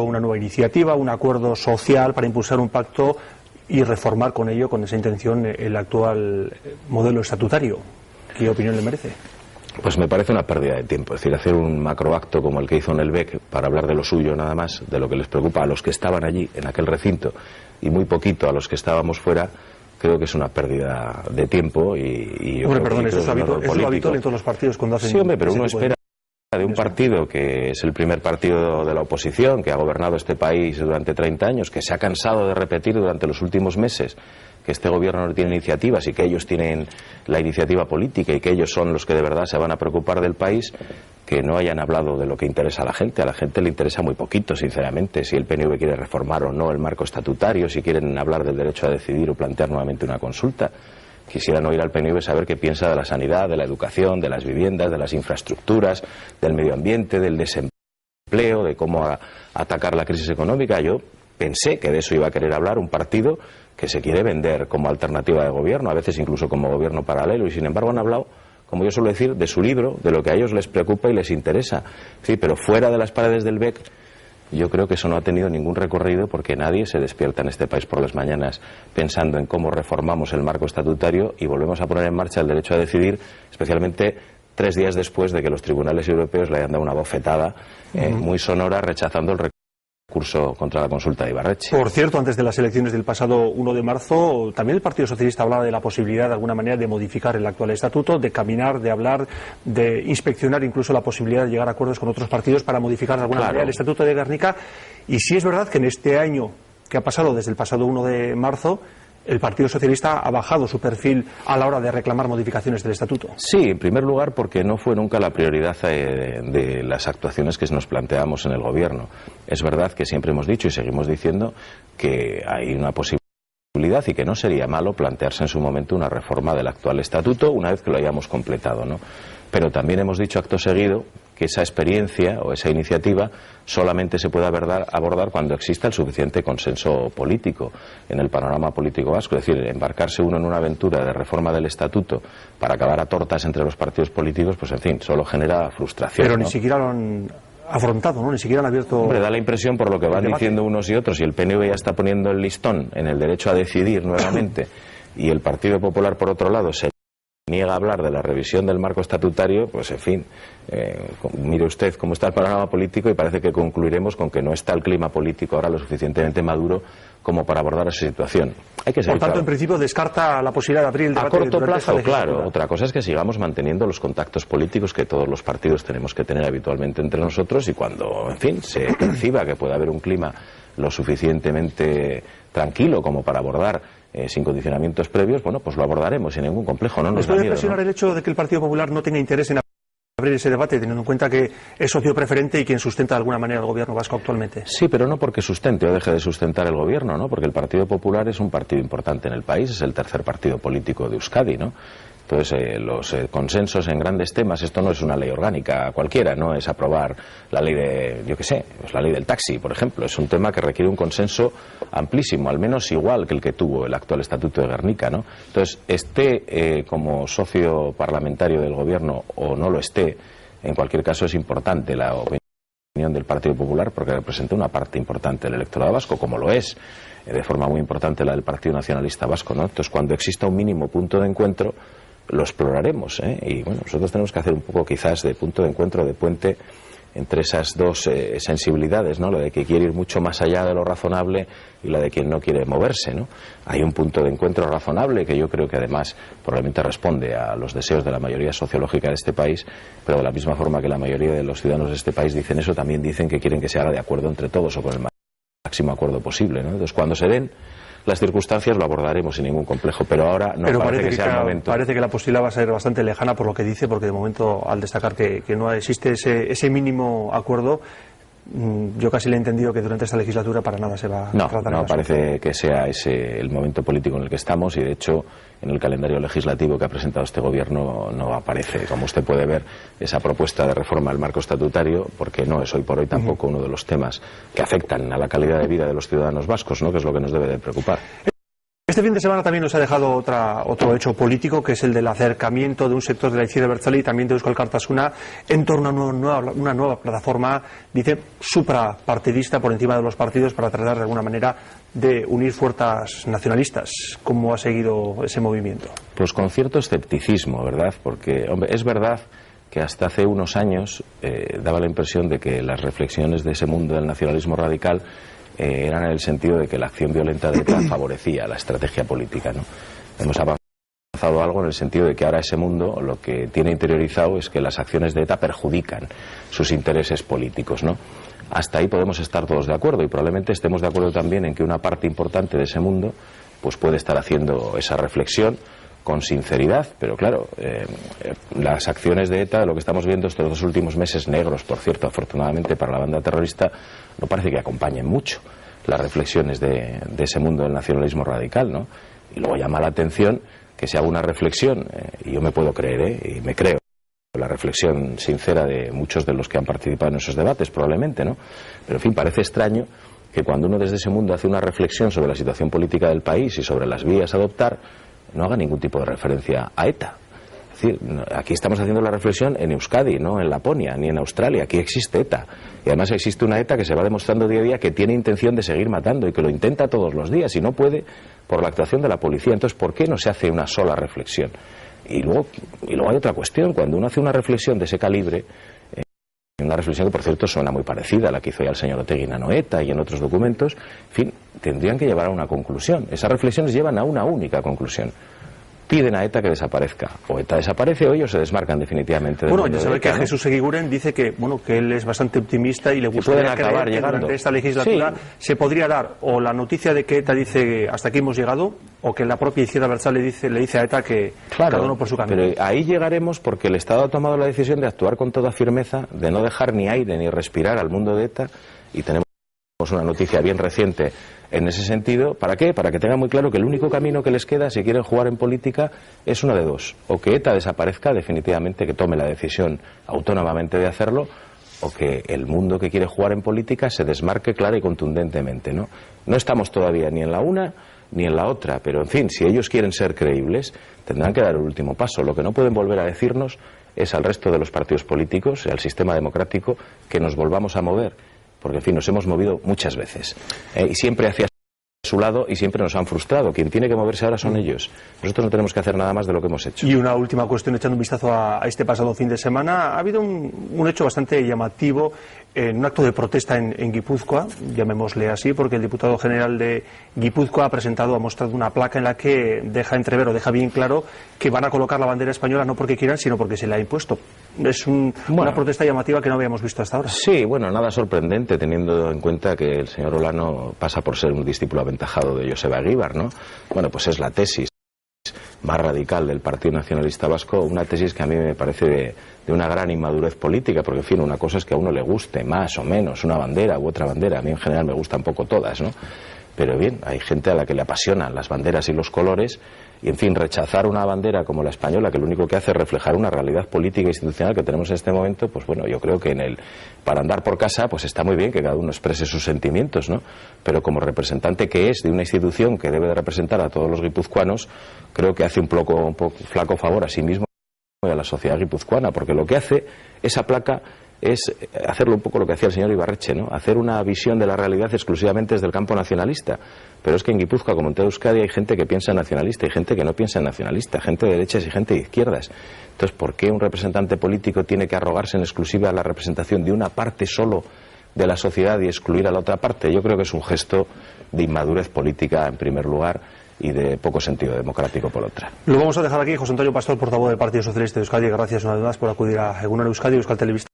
una nueva iniciativa, un acuerdo social para impulsar un pacto y reformar con ello, con esa intención, el actual modelo estatutario. ¿Qué opinión le merece? Pues me parece una pérdida de tiempo. Es decir, hacer un macroacto como el que hizo en el BEC para hablar de lo suyo nada más, de lo que les preocupa a los que estaban allí en aquel recinto y muy poquito a los que estábamos fuera, creo que es una pérdida de tiempo y yo hombre, creo perdón, que eso es lo habitual en todos los partidos cuando hacen... Sí, hombre, pero uno espera de un partido que es el primer partido de la oposición, que ha gobernado este país durante 30 años, que se ha cansado de repetir durante los últimos meses que este gobierno no tiene iniciativas y que ellos tienen la iniciativa política y que ellos son los que de verdad se van a preocupar del país, que no hayan hablado de lo que interesa a la gente. A la gente le interesa muy poquito, sinceramente, si el PNV quiere reformar o no el marco estatutario, si quieren hablar del derecho a decidir o plantear nuevamente una consulta. Quisieran oír al PNV saber qué piensa de la sanidad, de la educación, de las viviendas, de las infraestructuras, del medio ambiente, del desempleo, de cómo atacar la crisis económica. Yo pensé que de eso iba a querer hablar un partido que se quiere vender como alternativa de gobierno, a veces incluso como gobierno paralelo, y sin embargo han hablado, como yo suelo decir, de su libro, de lo que a ellos les preocupa y les interesa. Sí, pero fuera de las paredes del BEC, yo creo que eso no ha tenido ningún recorrido, porque nadie se despierta en este país por las mañanas pensando en cómo reformamos el marco estatutario y volvemos a poner en marcha el derecho a decidir, especialmente 3 días después de que los tribunales europeos le hayan dado una bofetada muy sonora rechazando el recurso contra la consulta de Ibarretxe. Por cierto, antes de las elecciones del pasado 1 de marzo, también el Partido Socialista hablaba de la posibilidad, de alguna manera, de modificar el actual estatuto, de caminar, de hablar, de inspeccionar incluso la posibilidad de llegar a acuerdos con otros partidos para modificar de alguna manera el estatuto de Gernika. Y sí es verdad que en este año que ha pasado, desde el pasado 1 de marzo, el Partido Socialista ha bajado su perfil a la hora de reclamar modificaciones del estatuto. Sí, en primer lugar porque no fue nunca la prioridad de las actuaciones que nos planteamos en el gobierno. Es verdad que siempre hemos dicho y seguimos diciendo que hay una posibilidad y que no sería malo plantearse en su momento una reforma del actual estatuto una vez que lo hayamos completado, ¿no? Pero también hemos dicho acto seguido que esa experiencia o esa iniciativa solamente se puede abordar cuando exista el suficiente consenso político en el panorama político vasco. Es decir, embarcarse uno en una aventura de reforma del estatuto para acabar a tortas entre los partidos políticos, pues en fin, solo genera frustración. Pero ¿no? Ni siquiera lo han afrontado, ¿no? Ni siquiera han abierto... Hombre, da la impresión, por lo que van diciendo unos y otros, y el PNV ya está poniendo el listón en el derecho a decidir nuevamente, y el Partido Popular, por otro lado, se niega a hablar de la revisión del marco estatutario, pues en fin, mire usted cómo está el panorama político y parece que concluiremos con que no está el clima político ahora lo suficientemente maduro como para abordar esa situación. Hay que ser Por tanto, en principio, descarta la posibilidad de abrir el debate a corto plazo, claro. Otra cosa es que sigamos manteniendo los contactos políticos que todos los partidos tenemos que tener habitualmente entre nosotros, y cuando, en fin, se perciba que puede haber un clima lo suficientemente tranquilo como para abordar sin condicionamientos previos, bueno, pues lo abordaremos sin ningún complejo. No nos da miedo, presionar, ¿no?, el hecho de que el Partido Popular no tenga interés en abrir ese debate, teniendo en cuenta que es socio preferente y quien sustenta de alguna manera el gobierno vasco actualmente? Sí, pero no porque sustente o deje de sustentar el gobierno, ¿no? Porque el Partido Popular es un partido importante en el país, es el tercer partido político de Euskadi, ¿no? Entonces, los consensos en grandes temas, esto no es una ley orgánica cualquiera, no es aprobar la ley de, yo qué sé, pues la ley del taxi, por ejemplo. Es un tema que requiere un consenso amplísimo, al menos igual que el que tuvo el actual Estatuto de Gernika, ¿no? Entonces, esté como socio parlamentario del gobierno o no lo esté, en cualquier caso es importante la opinión del Partido Popular, porque representa una parte importante del electorado vasco, como lo es de forma muy importante la del Partido Nacionalista Vasco, ¿no? Entonces, cuando exista un mínimo punto de encuentro, lo exploraremos, y bueno, nosotros tenemos que hacer un poco quizás de punto de encuentro, de puente entre esas dos sensibilidades, ¿no? La de que quiere ir mucho más allá de lo razonable y la de quien no quiere moverse, ¿no? Hay un punto de encuentro razonable que yo creo que además probablemente responde a los deseos de la mayoría sociológica de este país, pero de la misma forma que la mayoría de los ciudadanos de este país dicen eso, también dicen que quieren que se haga de acuerdo entre todos o con el máximo acuerdo posible, ¿no? Entonces, cuando se den las circunstancias lo abordaremos sin ningún complejo, pero ahora no parece que sea el momento. Parece que la posibilidad va a ser bastante lejana por lo que dice, porque de momento, al destacar que no existe ese mínimo acuerdo, yo casi le he entendido que durante esta legislatura para nada se va a tratar. No parece que sea ese el momento político en el que estamos, y de hecho en el calendario legislativo que ha presentado este gobierno no aparece, como usted puede ver, esa propuesta de reforma del marco estatutario, porque no es hoy por hoy tampoco uno de los temas que afectan a la calidad de vida de los ciudadanos vascos, ¿no?, que es lo que nos debe de preocupar. Este fin de semana también nos ha dejado otro hecho político, que es el del acercamiento de un sector de la izquierda abertzale y también de Euskal Alkartasuna en torno a una nueva plataforma, dice, suprapartidista por encima de los partidos para tratar de alguna manera de unir fuerzas nacionalistas. ¿Cómo ha seguido ese movimiento? Pues con cierto escepticismo, ¿verdad? Porque, hombre, es verdad que hasta hace unos años daba la impresión de que las reflexiones de ese mundo del nacionalismo radical eran en el sentido de que la acción violenta de ETA favorecía la estrategia política, ¿no? Hemos avanzado algo en el sentido de que ahora ese mundo lo que tiene interiorizado es que las acciones de ETA perjudican sus intereses políticos, ¿no? Hasta ahí podemos estar todos de acuerdo y probablemente estemos de acuerdo también en que una parte importante de ese mundo pues puede estar haciendo esa reflexión con sinceridad, pero claro, las acciones de ETA, lo que estamos viendo estos 2 últimos meses negros, por cierto, afortunadamente para la banda terrorista, no parece que acompañen mucho las reflexiones de ese mundo del nacionalismo radical, ¿no? Y luego llama la atención que se haga una reflexión, y yo me puedo creer, y me creo, la reflexión sincera de muchos de los que han participado en esos debates, probablemente, ¿no? Pero en fin, parece extraño que cuando uno desde ese mundo hace una reflexión sobre la situación política del país y sobre las vías a adoptar, no haga ningún tipo de referencia a ETA. Es decir, aquí estamos haciendo la reflexión en Euskadi, no en Laponia, ni en Australia. Aquí existe ETA. Y además existe una ETA que se va demostrando día a día que tiene intención de seguir matando y que lo intenta todos los días y no puede por la actuación de la policía. Entonces, ¿por qué no se hace una sola reflexión? Y luego hay otra cuestión. Cuando uno hace una reflexión de ese calibre, una reflexión que, por cierto, suena muy parecida a la que hizo ya el señor Otegi en Anoeta y en otros documentos, en fin, tendrían que llevar a una conclusión. Esas reflexiones llevan a una única conclusión. Piden a ETA que desaparezca. O ETA desaparece o ellos se desmarcan definitivamente del mundo. Ya sabe de ETA, que Jesús Eguiguren dice que él es bastante optimista y le gustaría creer que durante esta legislatura se podría dar o la noticia de que ETA dice hasta aquí hemos llegado, o que la propia izquierda abertzale le dice a ETA que cada uno por su camino. Pero ahí llegaremos porque el Estado ha tomado la decisión de actuar con toda firmeza, de no dejar ni aire ni respirar al mundo de ETA, y tenemos una noticia bien reciente en ese sentido. ¿Para qué? Para que tengan muy claro que el único camino que les queda si quieren jugar en política es uno de dos: o que ETA desaparezca definitivamente, que tome la decisión autónomamente de hacerlo, o que el mundo que quiere jugar en política se desmarque clara y contundentemente, ¿no? No estamos todavía ni en la una ni en la otra, pero en fin, si ellos quieren ser creíbles tendrán que dar el último paso. Lo que no pueden volver a decirnos es al resto de los partidos políticos y al sistema democrático que nos volvamos a mover, porque en fin, nos hemos movido muchas veces y siempre hacia su lado y siempre nos han frustrado. Quien tiene que moverse ahora son ellos. Nosotros no tenemos que hacer nada más de lo que hemos hecho. Y una última cuestión, echando un vistazo a este pasado fin de semana, ha habido un hecho bastante llamativo en un acto de protesta en Guipúzcoa, llamémosle así, porque el diputado general de Guipúzcoa ha mostrado una placa en la que deja entrever o deja bien claro que van a colocar la bandera española no porque quieran, sino porque se le ha impuesto. Es una protesta llamativa que no habíamos visto hasta ahora. Sí, bueno, nada sorprendente teniendo en cuenta que el señor Olano pasa por ser un discípulo aventajado de Joseba Eguíbar, ¿no? Bueno, pues es la tesis más radical del Partido Nacionalista Vasco, una tesis que a mí me parece de una gran inmadurez política, porque en fin, una cosa es que a uno le guste más o menos una bandera u otra bandera, a mí en general me gustan poco todas, ¿no? Pero bien, hay gente a la que le apasionan las banderas y los colores, y en fin, rechazar una bandera como la española, que lo único que hace es reflejar una realidad política e institucional que tenemos en este momento, pues bueno, yo creo que para andar por casa, pues está muy bien que cada uno exprese sus sentimientos, ¿no? Pero como representante que es de una institución que debe de representar a todos los guipuzcoanos, creo que hace un flaco favor a sí mismo y a la sociedad guipuzcoana, porque lo que hace esa placa es hacerlo un poco lo que hacía el señor Ibarretxe, ¿no? Hacer una visión de la realidad exclusivamente desde el campo nacionalista. Pero es que en Guipúzcoa, como en toda Euskadi, hay gente que piensa nacionalista y gente que no piensa nacionalista, gente de derechas y gente de izquierdas. Entonces, ¿por qué un representante político tiene que arrogarse en exclusiva la representación de una parte solo de la sociedad y excluir a la otra parte? Yo creo que es un gesto de inmadurez política, en primer lugar, y de poco sentido democrático por otra. Lo vamos a dejar aquí. José Antonio Pastor, portavoz del Partido Socialista de Euskadi, gracias una vez más por acudir a Egunon Euskadi, Euskal Telebista.